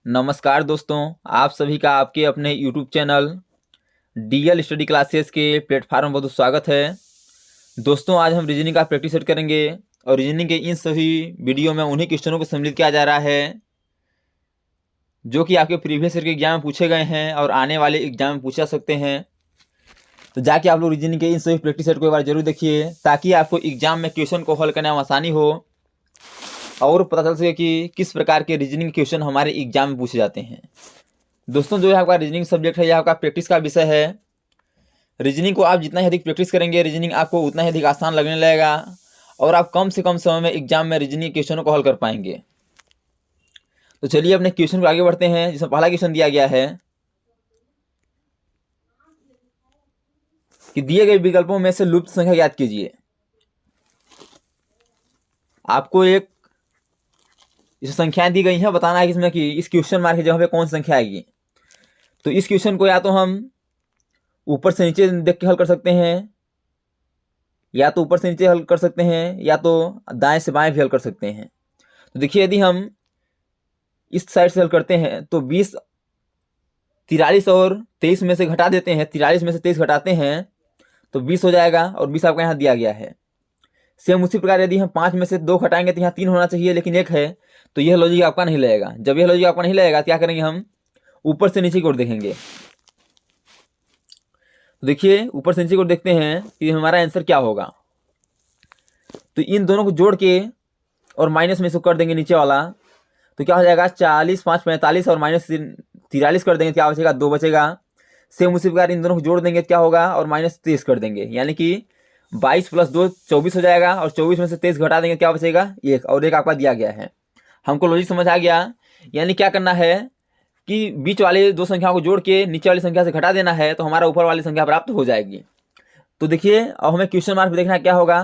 नमस्कार दोस्तों, आप सभी का आपके अपने YouTube channel DL study classes के प्लेटफार्म में बहुत स्वागत है। दोस्तों, आज हम रीजनिंग का प्रैक्टिस सेट करेंगे और रीजनिंग के इन सभी वीडियो में उन्हीं क्वेश्चनों को सम्मिलित किया जा रहा है जो कि आपके प्रीवियस ईयर के एग्जाम में पूछे गए हैं और आने वाले एग्जाम में पूछा सकते हैं। तो जाके आप लोग रीजनिंग के इन सभी प्रैक्टिस सेट को एक बार जरूर देखिए ताकि आपको एग्जाम में क्वेश्चन को हल करने में आसानी हो और पता चल सके कि किस प्रकार के रीजनिंग क्वेश्चन हमारे एग्जाम में पूछे जाते हैं। दोस्तों, जो है आपका रीजनिंग सब्जेक्ट है यह आपका प्रैक्टिस का विषय है। रीजनिंग को आप जितना ही अधिक प्रैक्टिस करेंगे रीजनिंग आपको उतना ही अधिक आसान लगने लगेगा और आप कम से कम समय में एग्जाम में रीजनिंग क्वेश्चनों को हल कर पाएंगे। तो चलिए अपने क्वेश्चन को आगे बढ़ते हैं, जिसमें पहला क्वेश्चन दिया गया है कि दिए गए विकल्पों में से लुप्त संख्या ज्ञात कीजिए। आपको एक इस संख्याएं दी गई हैं, बताना है कि इसमें कि इस क्वेश्चन मार्क की जगह पे कौन सी संख्या आएगी। तो इस क्वेश्चन को या तो हम ऊपर से नीचे देख के हल कर सकते हैं, या तो ऊपर से नीचे हल कर सकते हैं, या तो दाएं से बाएं भी हल कर सकते हैं। तो देखिए, यदि हम इस साइड से हल करते हैं तो 20 43 और 23 में से घटा देते हैं, 43 में से 23 घटाते हैं तो 20 हो जाएगा और 20 आपका यहाँ दिया गया है। सेम उसी प्रकार यदि हम 5 में से 2 घटाएंगे तो यहाँ 3 होना चाहिए लेकिन 1 है, तो यह लॉजिक आपका नहीं लगेगा। जब यह लॉजिक आपका नहीं लगेगा तो क्या करेंगे, हम ऊपर से नीचे की ओर देखेंगे। तो देखिए, ऊपर से नीचे की ओर देखते हैं कि हमारा आंसर क्या होगा। तो इन दोनों को जोड़ के और माइनस में से कर देंगे नीचे वाला, तो क्या हो जाएगा 40 5 45 और माइनस 43 कर देंगे, क्या बचेगा 2 बचेगा। सेम उसी प्रकार इन दोनों को जोड़ देंगे, क्या होगा, और माइनस 23 कर देंगे, यानी कि 22 + 2 24 हो जाएगा और 24 में से 23 घटा देंगे, क्या बचेगा 1 और 1 आपका दिया गया है। हमको लॉजिक समझ आ गया। यानी क्या करना है कि बीच वाले दो संख्याओं को जोड़ के नीचे वाली संख्या से घटा देना है तो हमारा ऊपर वाली संख्या प्राप्त हो जाएगी। तो देखिए, अब हमें क्वेश्चन मार्क में देखना क्या होगा।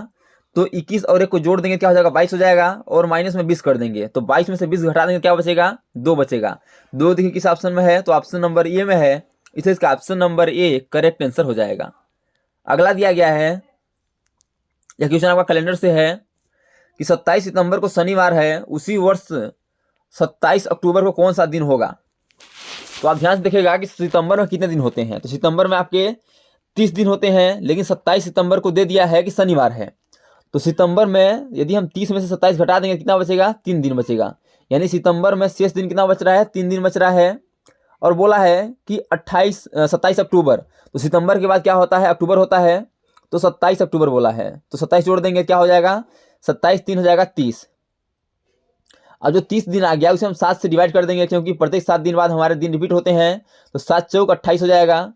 तो 21 और 1 को जोड़ देंगे, क्या हो जाएगा 22 हो जाएगा और माइनस में 20 कर देंगे, तो 22 में से 20 घटा देंगे, क्या बचेगा 2 बचेगा। 2 देखिए किस ऑप्शन में है, तो ऑप्शन नंबर ए में है, इसलिए इसका option number A correct answer हो जाएगा। अगला दिया गया है, यह क्वेश्चन आपका कैलेंडर से है कि 27 सितंबर को शनिवार है, उसी वर्ष 27 अक्टूबर को कौन सा दिन होगा। तो आप ध्यान से देखिएगा कि सितंबर में कितने दिन होते हैं। तो सितंबर में आपके 30 दिन होते हैं, लेकिन 27 सितंबर को दे दिया है कि शनिवार है। तो सितंबर में यदि हम 30 में से 27 घटा देंगे, कितना बचेगा 3 दिन बचेगा। यानी सितंबर में शेष दिन कितना बच रहा है, 3 दिन बच रहा है। और बोला है कि 27 अक्टूबर, तो सितंबर के बाद क्या होता है, अक्टूबर होता है, तो 27 अक्टूबर बोला है। तो 27 जोड़ देंगे, क्या हो जाएगा 27 3 हो जाएगा 30। अब जो 30 दिन आ गया उसे हम 7 से डिवाइड कर देंगे, क्योंकि प्रत्येक 7 दिन बाद हमारे दिन रिपीट होते हैं। तो 7 चौक 28 हो जाएगा,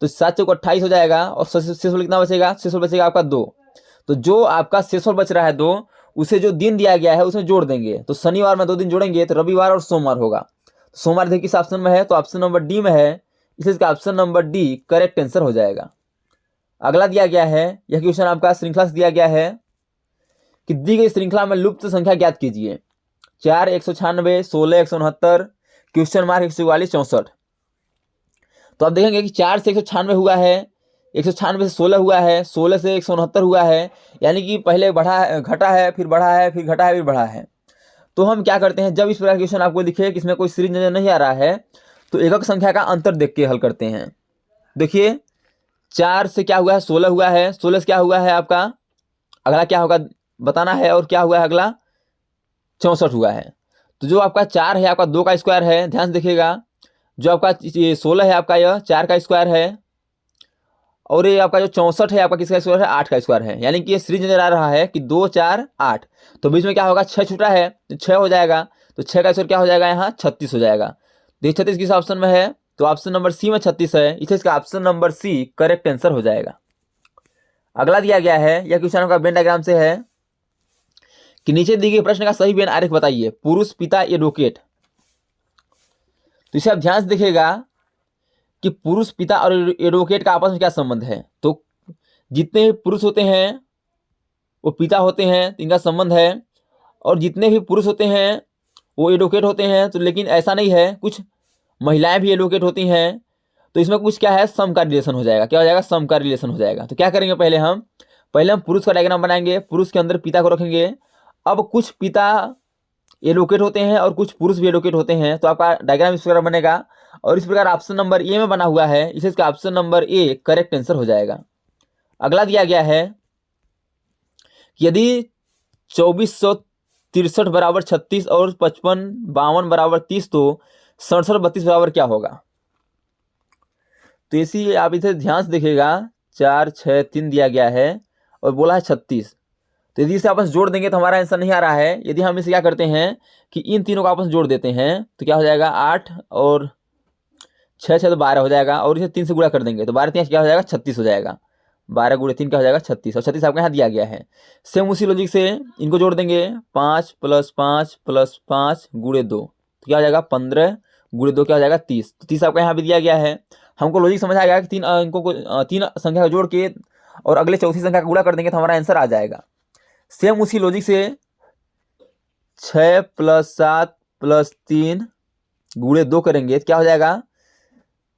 तो 7 चौक 28 हो जाएगा और शेषफल कितना बचेगा, शेषफल बचेगा आपका 2। तो जो आपका शेषफल बच रहा है 2, उसे जो दिन दिया गया है उसमें जोड़ देंगे। तो शनिवार में 2 दिन जोड़ेंगे तो रविवार और सोमवार होगा। सोमवार देखिए किस ऑप्शन में है, तो ऑप्शन नंबर डी में है, इसलिए इसका option number D correct answer हो जाएगा। अगला दिया गया है, यह क्वेश्चन आपका श्रृंखला से दिया गया है कि दी गई श्रृंखला में लुप्त संख्या ज्ञात कीजिए। 4 196 16 169 क्वेश्चन मार्क 144 64। तो आप देखेंगे कि 4 से 196 हुआ है, 196 से 16 हुआ है, 16 से 169 हुआ है, यानी कि पहले बढ़ा घटा है, फिर बढ़ा है, फिर घटा है, फिर बढ़ा है। तो हम क्या करते हैं, जब इस प्रकार क्वेश्चन आपको दिखे कि इसमें कोई सीरीज नजर नहीं आ रहा है, तो एकक संख्या का अंतर देख के हल करते हैं। देखिए, 4 से क्या हुआ है, 16 हुआ है, 16 से क्या हुआ है आपका, अगला क्या होगा बताना है, और क्या हुआ है अगला 64 हुआ है। तो जो आपका 4 है आपका 2 का स्क्वायर है, ध्यान से देखिएगा। जो आपका 16 है आपका यह 4 का स्क्वायर है, और ये आपका जो 64 है आपका किसका स्क्वायर है, 8 का स्क्वायर है। यानी कि ये सीरीज नजर आ रहा है कि 2 4 8, तो बीच में क्या होगा 6 छूटा है तो 6 हो जाएगा, तो 6 का स्क्वायर क्या हो जाएगा यहाँ 36 हो जाएगा। देखिए 36 किस ऑप्शन में है, तो ऑप्शन नंबर सी में 36 है, इसलिए इसका option number C correct answer हो जाएगा। अगला दिया गया है, यह क्वेश्चन आपका वेन डायग्राम से है कि नीचे दिए गए प्रश्न का सही वेन आरेख बताइए। पुरुष पिता एडवोकेट। तो इसे आप ध्यान से देखिएगा कि पुरुष पिता और एडवोकेट का आपस में क्या संबंध है। तो जितने भी पुरुष होते हैं वो पिता होते हैं, तो इनका संबंध है, और जितने भी पुरुष होते हैं वो एडवोकेट होते हैं। तो लेकिन ऐसा नहीं है, कुछ महिलाएं भी एडवोकेट होती हैं, तो इसमें कुछ क्या है, सम का रिलेशन हो जाएगा। क्या हो जाएगा, सम का रिलेशन हो जाएगा। तो क्या करेंगे, पहले हम पुरुष का डायग्राम बनाएंगे, पुरुष के अंदर पिता को रखेंगे। अब कुछ पिता एलोकेट होते हैं और कुछ पुरुष भी एलोकेट होते हैं। तो आपका डायग्राम इस प्रकार बनेगा और इस प्रकार ऑप्शन नंबर ए में बना हुआ है, इसे इसका option number A correct answer हो जाएगा। अगला दिया गया है कि यदि 2463 बराबर 36 और 55 52 बराबर 30 तो 67 32 बराबर क्या होगा। तो इसी आप इसे ध्यान से देखिएगा, 4 6 3 दिया गया है और बोला है 36। तो यदि इसे आपस जोड़ देंगे तो हमारा आंसर नहीं आ रहा है। यदि हम इसे क्या करते हैं कि इन तीनों को आपस जोड़ देते हैं तो क्या हो जाएगा, 8 और 6 6 तो 12 हो जाएगा और इसे 3 से गुणा कर देंगे तो 12 3 क्या हो जाएगा, 36 हो जाएगा। 12 गुणे 3 क्या हो जाएगा, 36 और 36 आपके यहाँ दिया गया है। सेम उसी लॉजिक से इनको जोड़ देंगे, 5 + 5 + 5 गुणे 2 तो क्या हो जाएगा, 15 गुणे 2 क्या हो जाएगा, 30। तो 30 आपका यहाँ भी दिया गया है। हमको लॉजिक समझ आ गया कि तीन अंकों को तीन संख्या को जोड़ के और अगले चौथी संख्या का गुणा कर देंगे तो हमारा आंसर आ जाएगा। सेम उसी लॉजिक से 6 + 7 + 3 गुणे 2 करेंगे तो क्या हो जाएगा,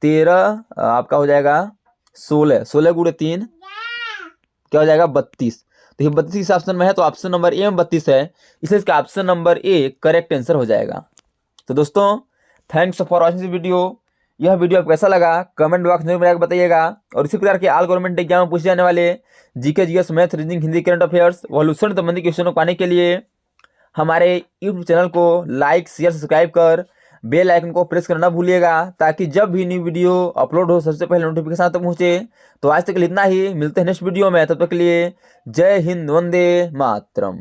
13 आपका हो जाएगा 16 16 गुणे 3 क्या हो जाएगा, 32। तो ये 32 ऑप्शन में है तो ऑप्शन नंबर ए में 32 है, इसलिए इसका option number A correct answer हो जाएगा। तो दोस्तों thanks for watching this video. यह वीडियो आपको कैसा लगा कमेंट बॉक्स में बताइएगा और इसी प्रकार के ऑल गवर्नमेंट एग्जाम में पूछे जाने वाले GK GS math reasoning Hindi current affairs violation संबंधी क्वेश्चन को पाने के लिए हमारे यूट्यूब चैनल को लाइक शेयर सब्सक्राइब कर बेल आइकन को प्रेस करना भूलिएगा ताकि जब भी न्यू वीडियो अपलोड हो सबसे पहले नोटिफिकेशन तक पहुंचे। तो आज तक इतना ही, मिलते हैं नेक्स्ट वीडियो में, तब तक के लिए जय हिंद, वंदे मातरम।